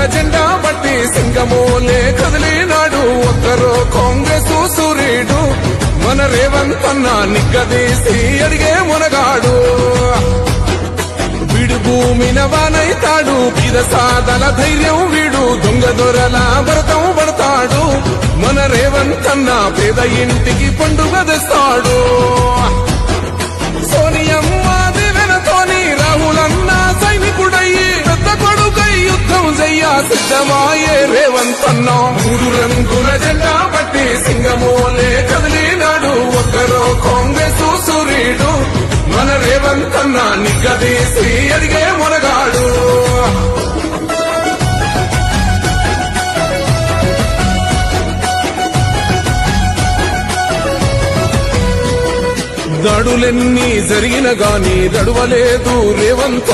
రంగుల జెండా బట్టి సింగమోలే కదిలినాడు ఒక్కరో కాంగ్రెస్ సూర్యుడు మన రేవంత్ అన్న నిగ్గదీసి అడిగే మునగాడు వీడు భూమిన వానైతాడు బీద సాదల ధైర్యం వీడు దొంగ దొరల భరతం పడతాడు మన రేవంత్ అన్న పేద ఇంటికి పండుగ తెస్తాడు సోనియమ్మ దివెనతోని రాహులన్న సైనికుడయ్యి పెద్ద కొడుకై యుద్ధం చెయ్య సిద్ధమాయే రేవంత్ అన్న మూడు రంగుల జెండా బట్టి సింగమోలే కదిలినాడు ఒక్కరో కాంగ్రెస్ సూర్యుడు మన రేవంత్ అన్న నిగ్గదీసి అడిగే మునగాడు దాడులెన్ని జరిగిన గాని దడువలేదు రేవంత్